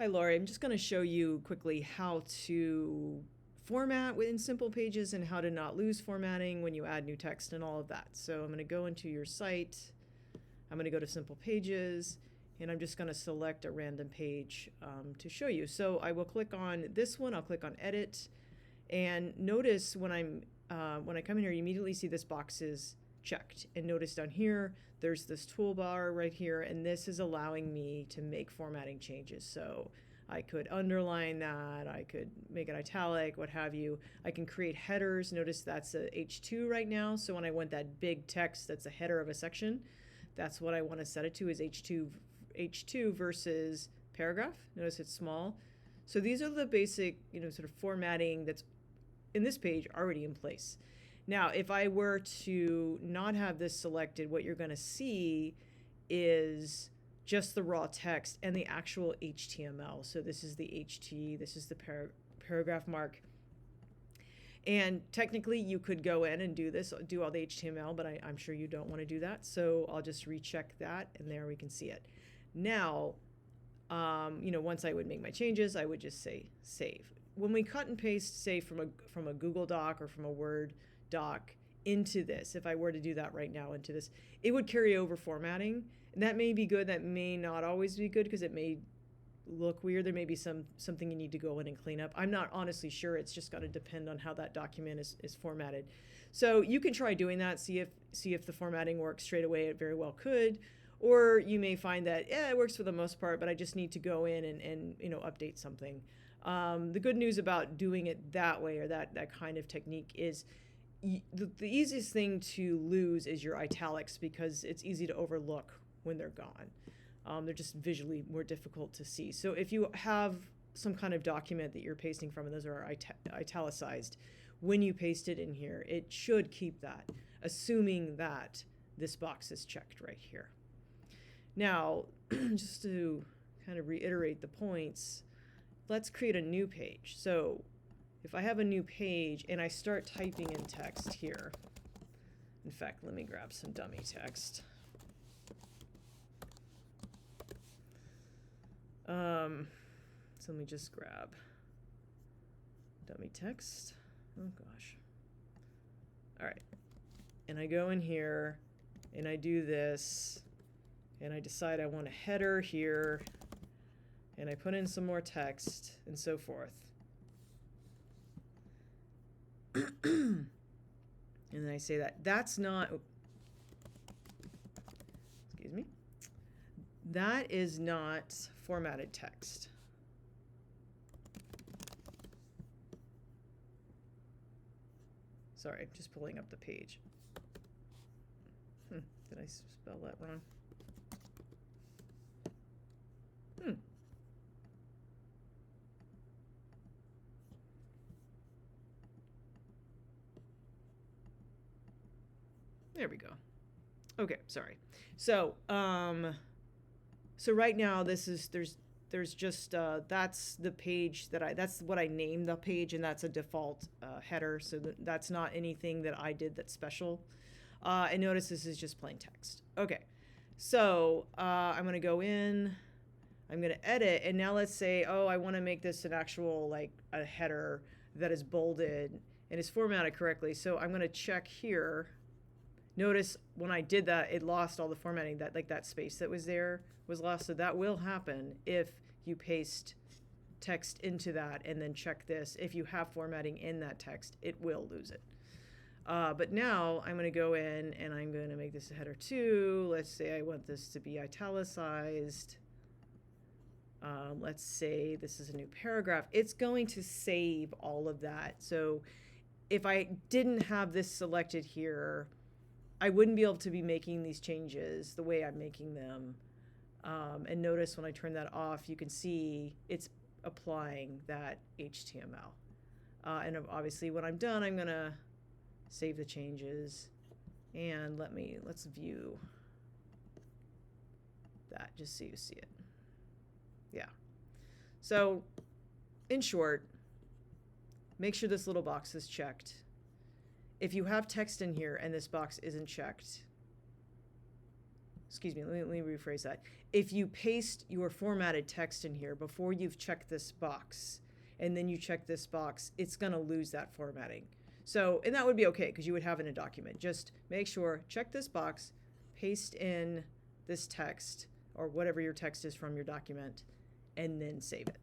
Hi, Laurie. I'm just going to show you quickly how to format within Simple Pages and how to not lose formatting when you add new text and all of that. So I'm going to go into your site. I'm going to go to Simple Pages, and I'm just going to select a random page to show you. So I will click on this one. I'll click on Edit, and notice when I come in here, you immediately see this box is checked. And notice down here, there's this toolbar right here, and this is allowing me to make formatting changes. So I could underline that, I could make it italic, what have you. I can create headers. Notice that's a H2 right now. So when I want that big text that's a header of a section, that's what I want to set it to, is H2 versus paragraph. Notice it's small. So these are the basic, sort of formatting that's in this page already in place. Now, if I were to not have this selected, what you're going to see is just the raw text and the actual HTML. So this is the HT, this is the paragraph mark. And technically, you could go in and do this, do all the HTML, but I'm sure you don't want to do that. So I'll just recheck that, and there we can see it. Now, once I would make my changes, I would just say save. When we cut and paste, say from a Google Doc or from a Word doc into this, if I were to do that right now into this, it would carry over formatting. And that may be good, that may not always be good, because it may look weird. There may be something you need to go in and clean up. I'm not honestly sure. It's just got to depend on how that document is formatted. So you can try doing that, see if the formatting works straight away. It very well could. Or you may find that, it works for the most part, but I just need to go in and update something. The good news about doing it that way, or that kind of technique, is the easiest thing to lose is your italics, because it's easy to overlook when they're gone. They're just visually more difficult to see. So if you have some kind of document that you're pasting from, and those are italicized, when you paste it in here, it should keep that, assuming that this box is checked right here. Now, just to kind of reiterate the points, let's create a new page. So if I have a new page and I start typing in text here, in fact, let me grab some dummy text. So let me just grab dummy text. Oh gosh. All right. And I go in here and I do this, and I decide I want a header here, and I put in some more text and so forth. And then I say that's not, excuse me, that is not formatted text. Sorry, just pulling up the page. Did I spell that wrong? There we go. Okay, sorry. So, so right now there's just that's the page that's what I named the page, and that's a default header. So that's not anything that I did that's special. And notice this is just plain text. Okay, so I'm gonna go in. I'm gonna edit, and now let's say, I want to make this an actual, like, a header that is bolded and is formatted correctly. So I'm gonna check here. Notice when I did that, it lost all the formatting. That space that was there was lost. So that will happen if you paste text into that and then check this. If you have formatting in that text, it will lose it. But now I'm going to go in and I'm going to make this a header 2. Let's say I want this to be italicized. Let's say this is a new paragraph. It's going to save all of that. So if I didn't have this selected here, I wouldn't be able to be making these changes the way I'm making them. And notice when I turn that off, you can see it's applying that HTML. And obviously when I'm done, I'm gonna save the changes, and let's view that just so you see it. Yeah. So in short, make sure this little box is checked. If you have text in here and this box isn't checked, excuse me, let me rephrase that. If you paste your formatted text in here before you've checked this box, and then you check this box, it's going to lose that formatting. So, and that would be okay because you would have it in a document. Just make sure, check this box, paste in this text or whatever your text is from your document, and then save it.